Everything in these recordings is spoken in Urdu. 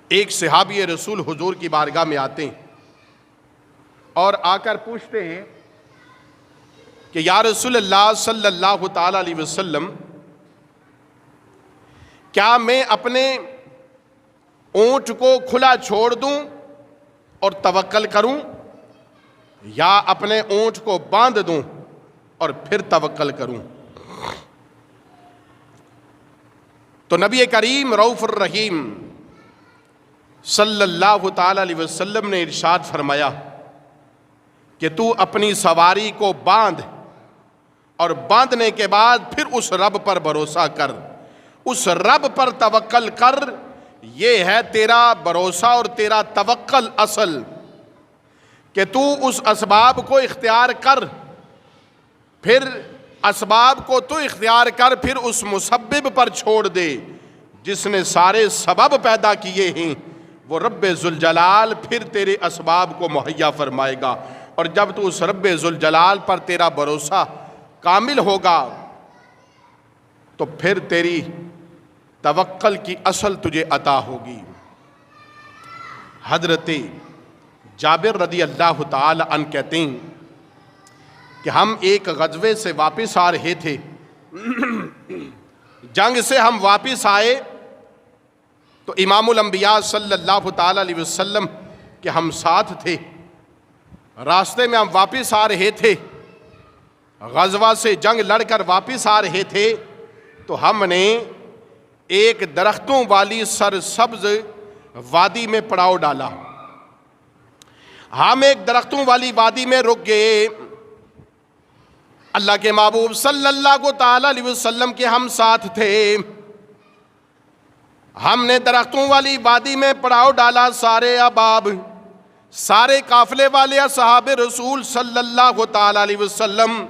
ایک صحابی رسول حضور کی بارگاہ میں آتے ہیں اور آ کر پوچھتے ہیں کہ یا رسول اللہ صلی اللہ تعالیٰ علیہ وسلم، کیا میں اپنے اونٹ کو کھلا چھوڑ دوں اور توکل کروں، یا اپنے اونٹ کو باندھ دوں اور پھر توکل کروں؟ تو نبی کریم رؤوف الرحیم صلی اللہ تعالی علیہ وسلم نے ارشاد فرمایا کہ تو اپنی سواری کو باندھ، اور باندھنے کے بعد پھر اس رب پر بھروسہ کر، اس رب پر توکل کر۔ یہ ہے تیرا بھروسہ اور تیرا توکل اصل، کہ تو اس اسباب کو اختیار کر، پھر اسباب کو تو اختیار کر، پھر اس مسبب پر چھوڑ دے جس نے سارے سبب پیدا کیے ہیں۔ وہ رب ذوالجلال پھر تیرے اسباب کو مہیا فرمائے گا، اور جب تو اس رب ذوالجلال پر تیرا بھروسہ کامل ہوگا تو پھر تیری توکل کی اصل تجھے عطا ہوگی۔ حضرت جابر رضی اللہ تعالی عنہ کہتے ہیں کہ ہم ایک غزوے سے واپس آ رہے تھے، جنگ سے ہم واپس آئے تو امام الانبیاء صلی اللہ تعالی علیہ وسلم کے ہم ساتھ تھے۔ راستے میں ہم واپس آ رہے تھے، غزوہ سے جنگ لڑ کر واپس آ رہے تھے، تو ہم نے ایک درختوں والی سرسبز وادی میں پڑاؤ ڈالا۔ ہم ایک درختوں والی وادی میں رک گئے۔ اللہ کے محبوب صلی اللہ تعالی علیہ وسلم کے ہم ساتھ تھے۔ ہم نے درختوں والی وادی میں پڑاؤ ڈالا، سارے احباب، سارے قافلے والے اصحاب رسول صلی اللہ تعالی علیہ وسلم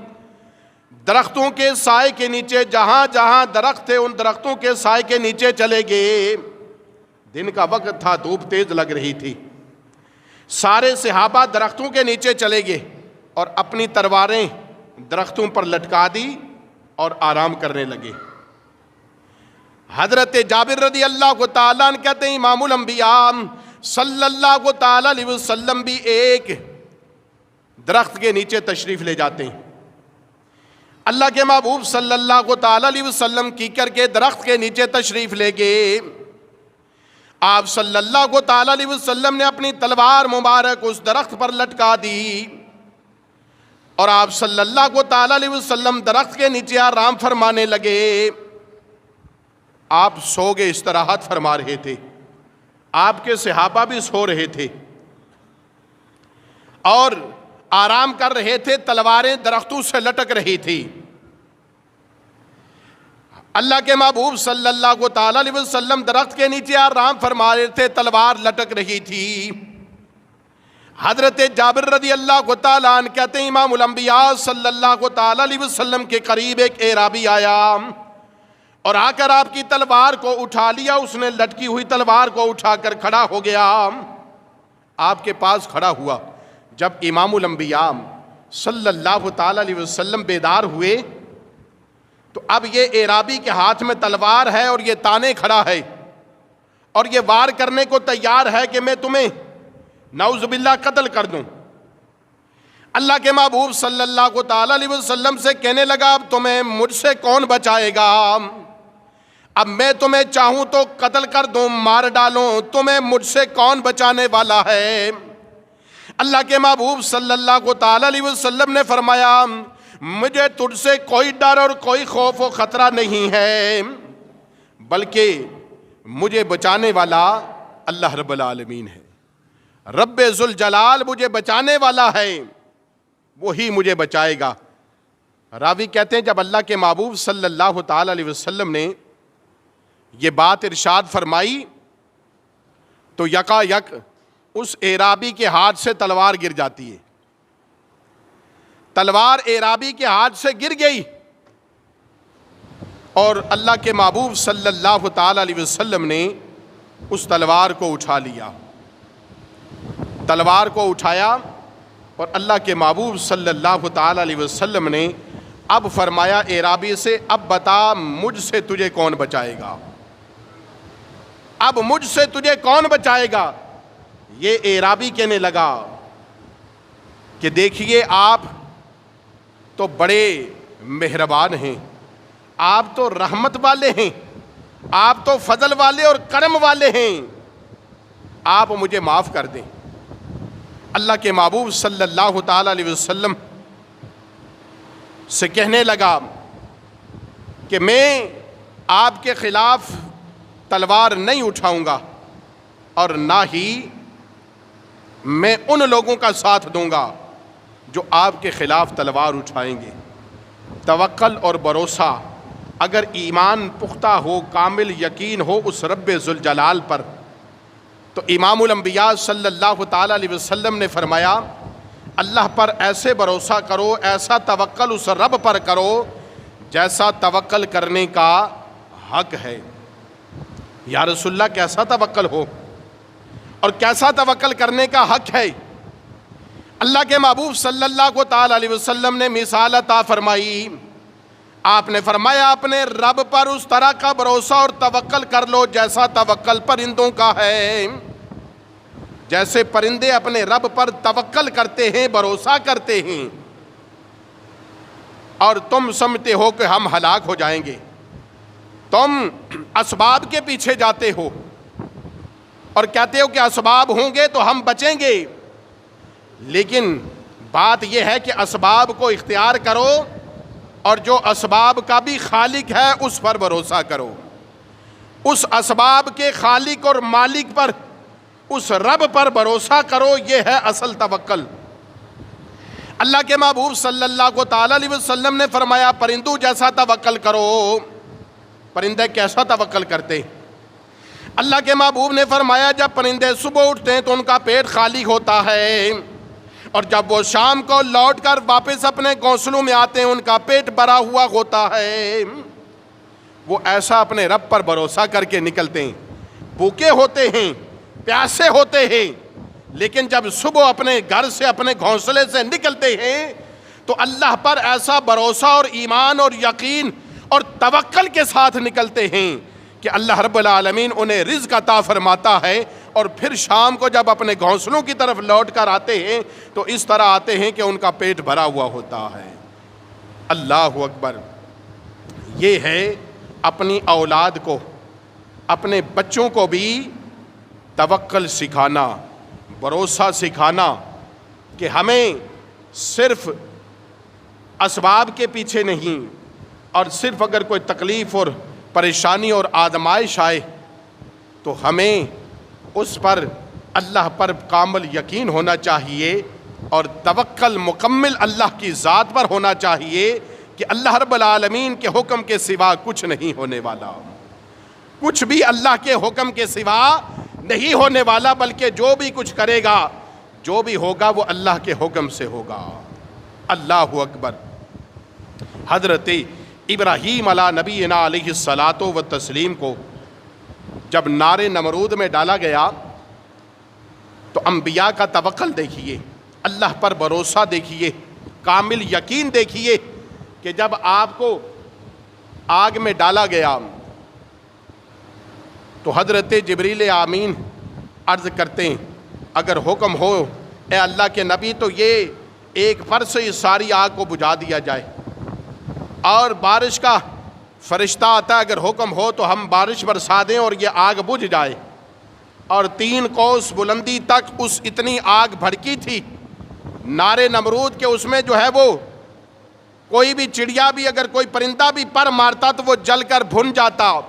درختوں کے سائے کے نیچے، جہاں جہاں درخت تھے ان درختوں کے سائے کے نیچے چلے گئے۔ دن کا وقت تھا، دھوپ تیز لگ رہی تھی۔ سارے صحابہ درختوں کے نیچے چلے گئے اور اپنی تلواریں درختوں پر لٹکا دی اور آرام کرنے لگے۔ حضرت جابر رضی اللہ تعالیٰ عنہ کہتے ہیں امام الانبیاء صلی اللہ تعالیٰ علیہ وسلم بھی ایک درخت کے نیچے تشریف لے جاتے ہیں۔ اللہ کے محبوب صلی اللہ تعالیٰ علیہ وسلم کیکر کے درخت کے نیچے تشریف لے گئے۔ آپ صلی اللہ تعالیٰ علیہ وسلم نے اپنی تلوار مبارک اس درخت پر لٹکا دی، اور آپ صلی اللہ تعالیٰ علیہ وسلم درخت کے نیچے آرام فرمانے لگے۔ آپ سو گئے، استراحت فرما رہے تھے، آپ کے صحابہ بھی سو رہے تھے اور آرام کر رہے تھے، تلواریں درختوں سے لٹک رہی تھی۔ اللہ کے محبوب صلی اللہ تعالی علیہ وسلم درخت کے نیچے آرام فرما رہے تھے، تلوار لٹک رہی تھی۔ حضرت جابر رضی اللہ تعالیٰ عنہ کہتے ہیں امام الانبیاء صلی اللہ تعالی علیہ وسلم کے قریب ایک اعرابی آیا اور آ کر آپ کی تلوار کو اٹھا لیا۔ اس نے لٹکی ہوئی تلوار کو اٹھا کر کھڑا ہو گیا، آپ کے پاس کھڑا ہوا۔ جب امام الانبیاء صلی اللہ تعالی علیہ وسلم بیدار ہوئے تو اب یہ اعرابی کے ہاتھ میں تلوار ہے اور یہ تانے کھڑا ہے اور یہ وار کرنے کو تیار ہے کہ میں تمہیں نعوذ باللہ قتل کر دوں۔ اللہ کے محبوب صلی اللہ تعالی علیہ وسلم سے کہنے لگا اب تمہیں مجھ سے کون بچائے گا؟ اب میں تمہیں چاہوں تو قتل کر دوں، مار ڈالوں، تمہیں مجھ سے کون بچانے والا ہے؟ اللہ کے محبوب صلی اللہ تعالی علیہ وسلم نے فرمایا مجھے تجھ سے کوئی ڈر اور کوئی خوف و خطرہ نہیں ہے، بلکہ مجھے بچانے والا اللہ رب العالمین ہے۔ رب ذوالجلال مجھے بچانے والا ہے، وہی مجھے بچائے گا۔ راوی کہتے ہیں جب اللہ کے محبوب صلی اللہ تعالی علیہ وسلم نے یہ بات ارشاد فرمائی تو یکا یک اس اعرابی کے ہاتھ سے تلوار گر جاتی ہے۔ تلوار اعرابی کے ہاتھ سے گر گئی اور اللہ کے محبوب صلی اللہ تعالی علیہ وسلم نے اس تلوار کو اٹھا لیا۔ تلوار کو اٹھایا اور اللہ کے محبوب صلی اللہ تعالی علیہ وسلم نے اب فرمایا اعرابی سے اب بتا مجھ سے تجھے کون بچائے گا؟ اب مجھ سے تجھے کون بچائے گا؟ یہ اعرابی کہنے لگا کہ دیکھیے آپ تو بڑے مہربان ہیں، آپ تو رحمت والے ہیں، آپ تو فضل والے اور کرم والے ہیں، آپ مجھے معاف کر دیں۔ اللہ کے محبوب صلی اللہ تعالی علیہ وسلم سے کہنے لگا کہ میں آپ کے خلاف تلوار نہیں اٹھاؤں گا اور نہ ہی میں ان لوگوں کا ساتھ دوں گا جو آپ کے خلاف تلوار اٹھائیں گے۔ توکل اور بھروسہ، اگر ایمان پختہ ہو، کامل یقین ہو اس رب ذوالجلال پر، تو امام الانبیاء صلی اللہ تعالی علیہ وسلم نے فرمایا اللہ پر ایسے بھروسہ کرو، ایسا توکل اس رب پر کرو جیسا توکل کرنے کا حق ہے۔ یا رسول اللہ کیسا توکل ہو اور کیسا توکل کرنے کا حق ہے؟ اللہ کے محبوب صلی اللہ تعالی علیہ وسلم نے مثال عطا فرمائی۔ آپ نے فرمایا اپنے رب پر اس طرح کا بھروسہ اور توکل کر لو جیسا توکل پرندوں کا ہے۔ جیسے پرندے اپنے رب پر توکل کرتے ہیں، بھروسہ کرتے ہیں، اور تم سمجھتے ہو کہ ہم ہلاک ہو جائیں گے، تم اسباب کے پیچھے جاتے ہو اور کہتے ہو کہ اسباب ہوں گے تو ہم بچیں گے، لیکن بات یہ ہے کہ اسباب کو اختیار کرو اور جو اسباب کا بھی خالق ہے اس پر بھروسہ کرو، اس اسباب کے خالق اور مالک پر، اس رب پر بھروسہ کرو، یہ ہے اصل توکل۔ اللہ کے محبوب صلی اللہ تعالی علیہ وسلم نے فرمایا پرندوں جیسا توکل کرو۔ پرندے کیسا توکل کرتے؟ اللہ کے محبوب نے فرمایا جب پرندے صبح اٹھتے ہیں تو ان کا پیٹ خالی ہوتا ہے، اور جب وہ شام کو لوٹ کر واپس اپنے گھونسلوں میں آتے ہیں ان کا پیٹ بھرا ہوا ہوتا ہے۔ وہ ایسا اپنے رب پر بھروسہ کر کے نکلتے ہیں، بھوکے ہوتے ہیں، پیاسے ہوتے ہیں، لیکن جب صبح اپنے گھر سے اپنے گھونسلے سے نکلتے ہیں تو اللہ پر ایسا بھروسہ اور ایمان اور یقین اور توکل کے ساتھ نکلتے ہیں کہ اللہ رب العالمین انہیں رزق عطا فرماتا ہے، اور پھر شام کو جب اپنے گھونسلوں کی طرف لوٹ کر آتے ہیں تو اس طرح آتے ہیں کہ ان کا پیٹ بھرا ہوا ہوتا ہے۔ اللہ اکبر۔ یہ ہے اپنی اولاد کو، اپنے بچوں کو بھی توکل سکھانا، بھروسہ سکھانا کہ ہمیں صرف اسباب کے پیچھے نہیں، اور صرف اگر کوئی تکلیف اور پریشانی اور آزمائش آئے تو ہمیں اس پر اللہ پر کامل یقین ہونا چاہیے، اور توکل مکمل اللہ کی ذات پر ہونا چاہیے کہ اللہ رب العالمین کے حکم کے سوا کچھ نہیں ہونے والا، کچھ بھی اللہ کے حکم کے سوا نہیں ہونے والا، بلکہ جو بھی کچھ کرے گا، جو بھی ہوگا وہ اللہ کے حکم سے ہوگا۔ اللہ اکبر۔ حضرت ابراہیم علیہ نبینا علیہ الصلاۃ والتسلیم کو جب نار نمرود میں ڈالا گیا تو انبیاء کا توکل دیکھیے، اللہ پر بھروسہ دیکھیے، کامل یقین دیکھیے کہ جب آپ کو آگ میں ڈالا گیا تو حضرت جبریل آمین عرض کرتے ہیں اگر حکم ہو اے اللہ کے نبی تو یہ ایک پر سے اس ساری آگ کو بجھا دیا جائے، اور بارش کا فرشتہ آتا ہے اگر حکم ہو تو ہم بارش برسا دیں اور یہ آگ بجھ جائے، اور 3 کوس بلندی تک اس اتنی آگ بھڑکی تھی نار نمرود کے، اس میں جو ہے وہ کوئی بھی چڑیا بھی اگر کوئی پرندہ بھی پر مارتا تو وہ جل کر بھن جاتا۔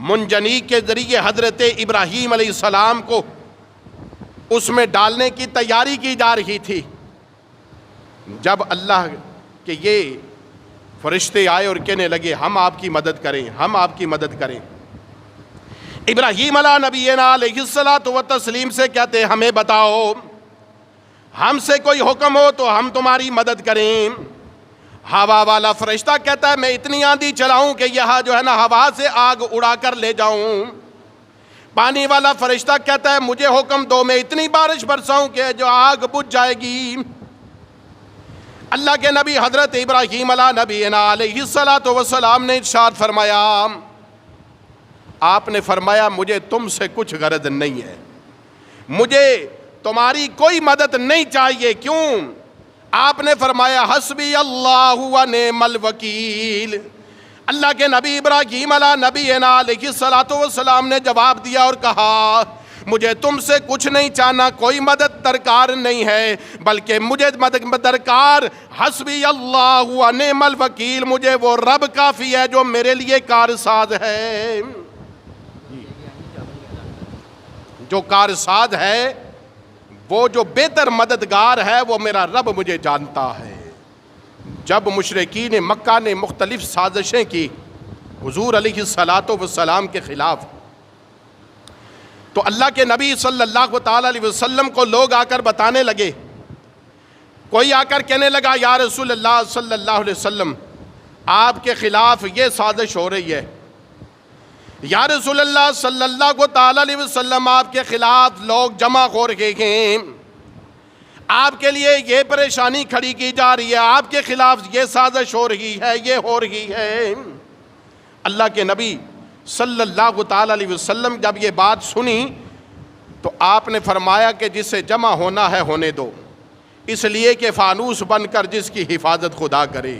منجنیق کے ذریعے حضرت ابراہیم علیہ السلام کو اس میں ڈالنے کی تیاری کی جا رہی تھی، جب اللہ کے یہ فرشتے آئے اور کہنے لگے ہم آپ کی مدد کریں، ہم آپ کی مدد کریں۔ ابراہیم علیہ نبینا علیہ الصلاۃ والتسلیم سے کہتے ہمیں بتاؤ، ہم سے کوئی حکم ہو تو ہم تمہاری مدد کریں۔ ہوا والا فرشتہ کہتا ہے میں اتنی آندھی چلاؤں کہ یہاں جو ہے نا ہوا سے آگ اڑا کر لے جاؤں۔ پانی والا فرشتہ کہتا ہے مجھے حکم دو میں اتنی بارش برساؤں کہ جو آگ بجھ جائے گی۔ اللہ کے نبی حضرت ابراہیم علیہ نبینا علیہ الصلاۃ والسلام نے ارشاد فرمایا آپ نے فرمایا مجھے تم سے کچھ غرض نہیں ہے، مجھے تمہاری کوئی مدد نہیں چاہیے. کیوں؟ آپ نے فرمایا حسبی اللہ و نعم الوکیل. اللہ کے نبی ابراہیم علیہ نبینا علیہ الصلوۃ والسلام نے جواب دیا اور کہا مجھے تم سے کچھ نہیں چاہنا، کوئی مدد درکار نہیں ہے، بلکہ مجھے مدد درکار حسبی اللہ و نعم الوکیل، مجھے وہ رب کافی ہے جو میرے لیے کارساز ہے. جو کارساز ہے، وہ جو بہتر مددگار ہے، وہ میرا رب مجھے جانتا ہے. جب مشرکین مکہ نے مختلف سازشیں کی حضور علیہ الصلوۃ والسلام کے خلاف، تو اللہ کے نبی صلی اللہ تعالی علیہ وسلم کو لوگ آ کر بتانے لگے. کوئی آ کر کہنے لگا یا رسول اللہ صلی اللہ علیہ وسلم آپ کے خلاف یہ سازش ہو رہی ہے، یا رسول اللہ صلی اللہ تعالی علیہ وسلم آپ کے خلاف لوگ جمع ہو رہے ہیں، آپ کے لیے یہ پریشانی کھڑی کی جا رہی ہے، آپ کے خلاف یہ سازش ہو رہی ہے، یہ ہو رہی ہے. اللہ کے نبی صلی اللہ تعالی علیہ وسلم جب یہ بات سنی تو آپ نے فرمایا کہ جسے جمع ہونا ہے ہونے دو، اس لیے کہ فانوس بن کر جس کی حفاظت خدا کرے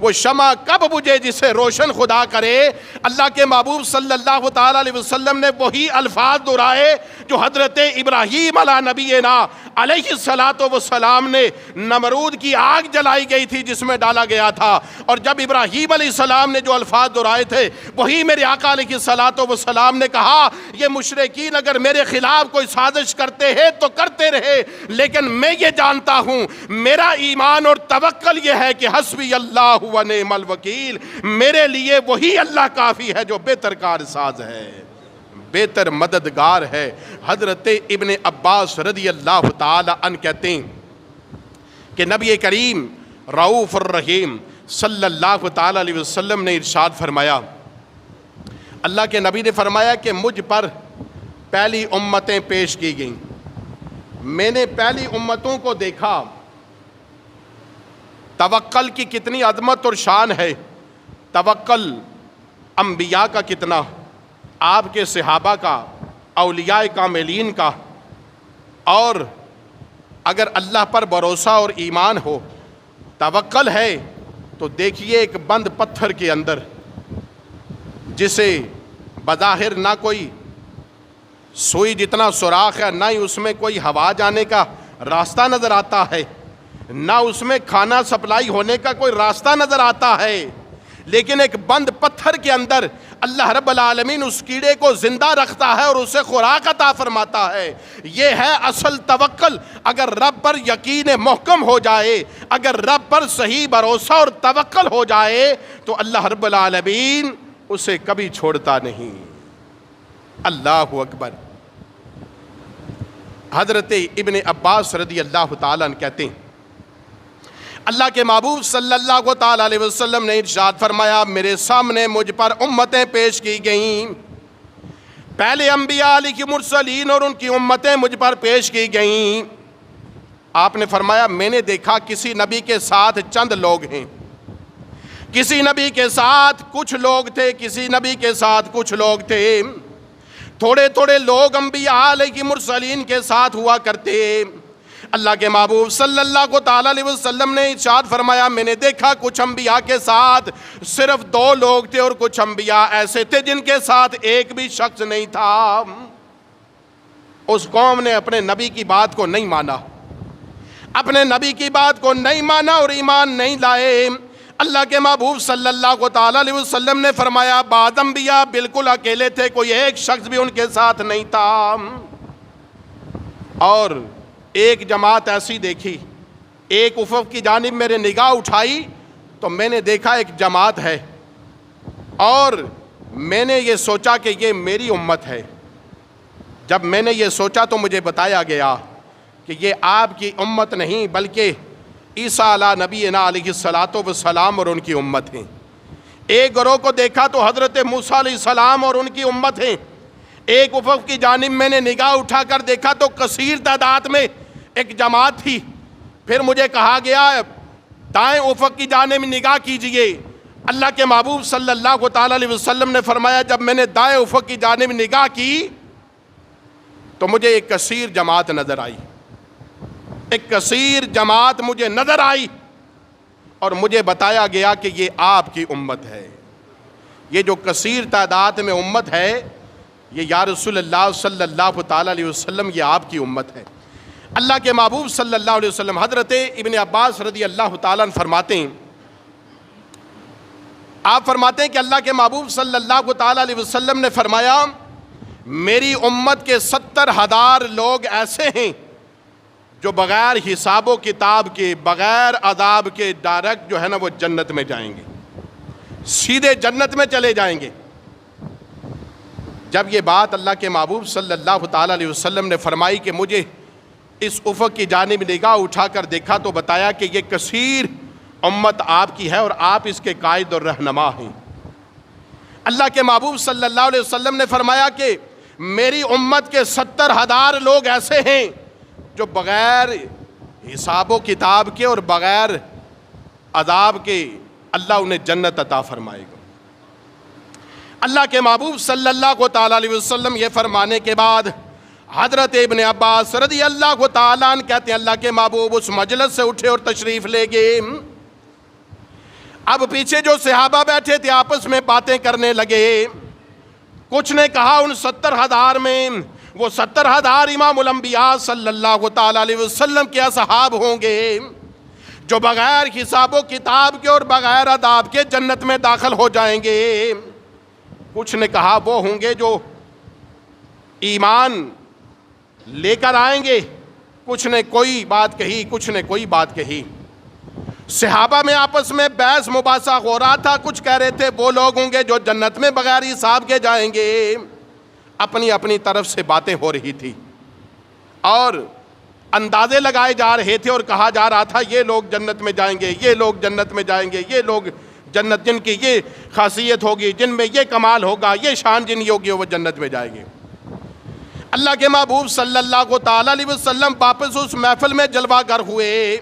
وہ شمع کب بجھے جسے روشن خدا کرے. اللہ کے محبوب صلی اللہ تعالی علیہ وسلم نے وہی الفاظ دہرائے جو حضرت ابراہیم علیہ نبینا علیہ الصلوۃ والسلام نے نمرود کی آگ جلائی گئی تھی جس میں ڈالا گیا تھا، اور جب ابراہیم علیہ السلام نے جو الفاظ دہرائے تھے وہی میرے آقا علیہ الصلوۃ والسلام نے کہا یہ مشرکین اگر میرے خلاف کوئی سازش کرتے ہیں تو کرتے رہے، لیکن میں یہ جانتا ہوں میرا ایمان اور توکل یہ ہے کہ حسبی اللہ و نعم الوکیل، میرے لیے وہی اللہ کافی ہے جو بہتر کارساز ہے، بہتر مددگار ہے. حضرت ابن عباس رضی اللہ تعالی عنہ کہتے ہیں کہ نبی کریم رؤوف الرحیم صلی اللہ تعالی علیہ وسلم نے ارشاد فرمایا، اللہ کے نبی نے فرمایا کہ مجھ پر پہلی امتیں پیش کی گئیں، میں نے پہلی امتوں کو دیکھا، توکل کی کتنی عظمت اور شان ہے، توکل انبیاء کا کتنا، آپ کے صحابہ کا، اولیاء کاملین کا، اور اگر اللہ پر بھروسہ اور ایمان ہو، توکل ہے تو دیکھیے ایک بند پتھر کے اندر جسے بظاہر نہ کوئی سوئی جتنا سوراخ ہے، نہ ہی اس میں کوئی ہوا جانے کا راستہ نظر آتا ہے، نہ اس میں کھانا سپلائی ہونے کا کوئی راستہ نظر آتا ہے، لیکن ایک بند پتھر کے اندر اللہ رب العالمین اس کیڑے کو زندہ رکھتا ہے اور اسے خوراک عطا فرماتا ہے. یہ ہے اصل توکل. اگر رب پر یقین محکم ہو جائے، اگر رب پر صحیح بھروسہ اور توکل ہو جائے تو اللہ رب العالمین اسے کبھی چھوڑتا نہیں. اللہ اکبر. حضرت ابن عباس رضی اللہ تعالیٰ عنہ کہتے ہیں اللہ کے محبوب صلی اللہ تعالیٰ علیہ وسلم نے ارشاد فرمایا میرے سامنے مجھ پر امتیں پیش کی گئیں، پہلے انبیاء علیہ مرسلین اور ان کی امتیں مجھ پر پیش کی گئیں. آپ نے فرمایا میں نے دیکھا کسی نبی کے ساتھ چند لوگ ہیں، کسی نبی کے ساتھ کچھ لوگ تھے، کسی نبی کے ساتھ کچھ لوگ تھے. تھوڑے تھوڑے لوگ انبیاء علیہ مرسلین کے ساتھ ہوا کرتے. اللہ کے محبوب صلی اللہ تعالیٰ علیہ وسلم نے ارشاد فرمایا میں نے دیکھا کچھ انبیاء کے ساتھ صرف 2 لوگ تھے اور کچھ انبیاء ایسے تھے جن کے ساتھ ایک بھی شخص نہیں تھا. اس قوم نے اپنے نبی کی بات کو نہیں مانا، اپنے نبی کی بات کو نہیں مانا اور ایمان نہیں لائے. اللہ کے محبوب صلی اللہ تعالیٰ علیہ وسلم نے فرمایا بعض انبیاء بالکل اکیلے تھے، کوئی ایک شخص بھی ان کے ساتھ نہیں تھا. اور ایک جماعت ایسی دیکھی، ایک افق کی جانب میرے نگاہ اٹھائی تو میں نے دیکھا ایک جماعت ہے اور میں نے یہ سوچا کہ یہ میری امت ہے. جب میں نے یہ سوچا تو مجھے بتایا گیا کہ یہ آپ کی امت نہیں بلکہ عیسیٰ علیہ نبینا علیہ الصلوۃ والسلام اور ان کی امت ہیں. ایک گروہ کو دیکھا تو حضرت موسیٰ علیہ السلام اور ان کی امت ہیں. ایک افق کی جانب میں نے نگاہ اٹھا کر دیکھا تو کثیر تعداد میں ایک جماعت تھی. پھر مجھے کہا گیا دائیں افق کی جانب نگاہ کیجئے، اللہ کے محبوب صلی اللہ تعالیٰ علیہ وسلم نے فرمایا جب میں نے دائیں افق کی جانب نگاہ کی تو مجھے ایک کثیر جماعت نظر آئی، ایک کثیر جماعت مجھے نظر آئی اور مجھے بتایا گیا کہ یہ آپ کی امت ہے، یہ جو کثیر تعداد میں امت ہے یہ یا رسول اللہ صلی اللہ تعالیٰ علیہ وسلم یہ آپ کی امت ہے۔ اللہ کے محبوب صلی اللہ علیہ وسلم حضرت ابن عباس رضی اللہ تعالیٰ عنہ فرماتے ہیں، آپ فرماتے ہیں کہ اللہ کے محبوب صلی اللہ تعالیٰ علیہ وسلم نے فرمایا میری امت کے 70,000 لوگ ایسے ہیں جو بغیر حساب و کتاب کے، بغیر عذاب کے ڈائریکٹ جو ہے نا وہ جنت میں جائیں گے، سیدھے جنت میں چلے جائیں گے۔ جب یہ بات اللہ کے محبوب صلی اللہ تعالیٰ علیہ وسلم نے فرمائی کہ مجھے اس افق کی جانب نگاہ اٹھا کر دیکھا تو بتایا کہ یہ کثیر امت آپ کی ہے اور آپ اس کے قائد اور رہنما ہیں۔ اللہ کے محبوب صلی اللہ علیہ وسلم نے فرمایا کہ میری امت کے 70,000 لوگ ایسے ہیں جو بغیر حساب و کتاب کے اور بغیر عذاب کے اللہ انہیں جنت عطا فرمائے گا۔ اللہ کے محبوب صلی اللہ تعالیٰ علیہ وسلم یہ فرمانے کے بعد حضرت ابن عباس رضی اللہ تعالیٰ عنہ کہتے ہیں اللہ کے محبوب اس مجلس سے اٹھے اور تشریف لے گئے۔ اب پیچھے جو صحابہ بیٹھے تھے آپس میں باتیں کرنے لگے، کچھ نے کہا ان 70,000 میں وہ 70,000 امام الانبیاء صلی اللہ تعالیٰ علیہ وسلم کے اصحاب ہوں گے جو بغیر حساب و کتاب کے اور بغیر عذاب کے جنت میں داخل ہو جائیں گے۔ کچھ نے کہا وہ ہوں گے جو ایمان لے کر آئیں گے، کچھ نے کوئی بات کہی، کچھ نے کوئی بات کہی۔ صحابہ میں آپس میں بحث مباحثہ ہو رہا تھا، کچھ کہہ رہے تھے وہ لوگ ہوں گے جو جنت میں بغیر حساب کے جائیں گے، اپنی اپنی طرف سے باتیں ہو رہی تھی اور اندازے لگائے جا رہے تھے اور کہا جا رہا تھا یہ لوگ جنت میں جائیں گے، یہ لوگ جنت میں جائیں گے، یہ لوگ جنت جن کی یہ خاصیت ہوگی، جن میں یہ کمال ہوگا، یہ شان جن کی ہوگی وہ جنت میں جائیں گے۔ اللہ کے محبوب صلی اللہ تعالیٰ علیہ وسلم واپس اس محفل میں جلوہ گر ہوئے۔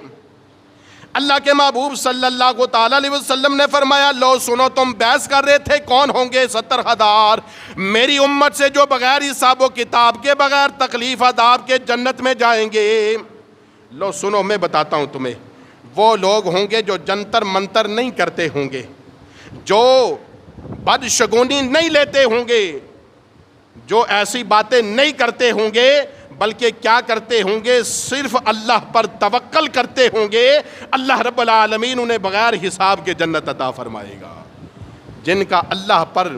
اللہ کے محبوب صلی اللہ تعالیٰ علیہ وسلم نے فرمایا لو سنو، تم بحث کر رہے تھے کون ہوں گے 70,000 میری امت سے جو بغیر حساب و کتاب کے، بغیر تکلیف عذاب کے جنت میں جائیں گے۔ لو سنو میں بتاتا ہوں تمہیں، وہ لوگ ہوں گے جو جنتر منتر نہیں کرتے ہوں گے، جو بدشگونی نہیں لیتے ہوں گے، جو ایسی باتیں نہیں کرتے ہوں گے، بلکہ کیا کرتے ہوں گے، صرف اللہ پر توکل کرتے ہوں گے، اللہ رب العالمین انہیں بغیر حساب کے جنت عطا فرمائے گا۔ جن کا اللہ پر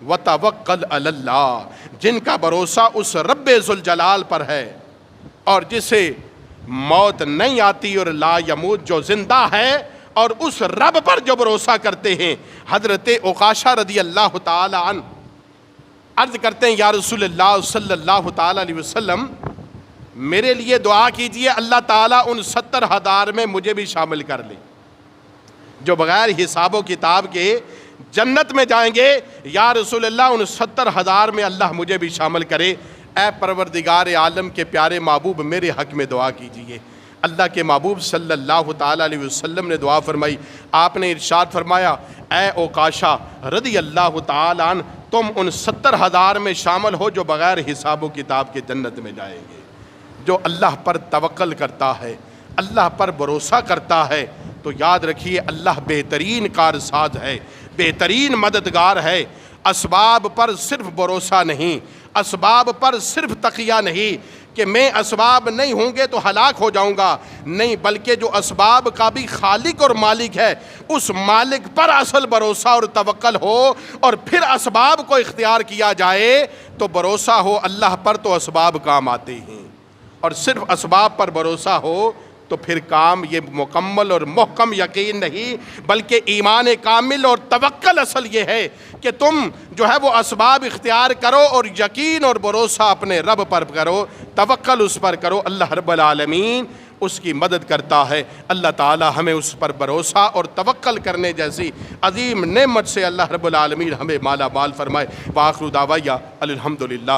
وتوکل علی اللہ، جن کا بھروسہ اس رب ذوالجلال پر ہے اور جسے موت نہیں آتی اور لا یموت، جو زندہ ہے اور اس رب پر جو بھروسہ کرتے ہیں۔ حضرت عکاشہ رضی اللہ تعالی عنہ عرض کرتے ہیں یا رسول اللہ صلی اللہ تعالیٰ علیہ وسلم میرے لیے دعا کیجئے اللہ تعالیٰ ان 70,000 میں مجھے بھی شامل کر لے جو بغیر حساب و کتاب کے جنت میں جائیں گے۔ یا رسول اللہ ان 70,000 میں اللہ مجھے بھی شامل کرے۔ اے پروردگار عالم کے پیارے محبوب میرے حق میں دعا کیجئے۔ اللہ کے محبوب صلی اللہ تعالیٰ علیہ وسلم نے دعا فرمائی، آپ نے ارشاد فرمایا اے عکاشہ رضی اللہ تعالیٰ عنہ تم ان 70,000 میں شامل ہو جو بغیر حساب و کتاب کے جنت میں جائیں گے۔ جو اللہ پر توکل کرتا ہے، اللہ پر بھروسہ کرتا ہے تو یاد رکھیے اللہ بہترین کارساز ہے، بہترین مددگار ہے۔ اسباب پر صرف بھروسہ نہیں، اسباب پر صرف تقیہ نہیں کہ میں اسباب نہیں ہوں گے تو ہلاک ہو جاؤں گا، نہیں، بلکہ جو اسباب کا بھی خالق اور مالک ہے اس مالک پر اصل بھروسہ اور توکل ہو اور پھر اسباب کو اختیار کیا جائے تو بھروسہ ہو اللہ پر تو اسباب کام آتے ہیں، اور صرف اسباب پر بھروسہ ہو تو پھر کام یہ مکمل اور محکم یقین نہیں بلکہ ایمان کامل اور توکل اصل یہ ہے کہ تم جو ہے وہ اسباب اختیار کرو اور یقین اور بھروسہ اپنے رب پر کرو، توکل اس پر کرو، اللہ رب العالمین اس کی مدد کرتا ہے۔ اللہ تعالی ہمیں اس پر بھروسہ اور توکل کرنے جیسی عظیم نعمت سے اللہ رب العالمین ہمیں مالا مال فرمائے۔ وآخر دعوایا الحمدللہ۔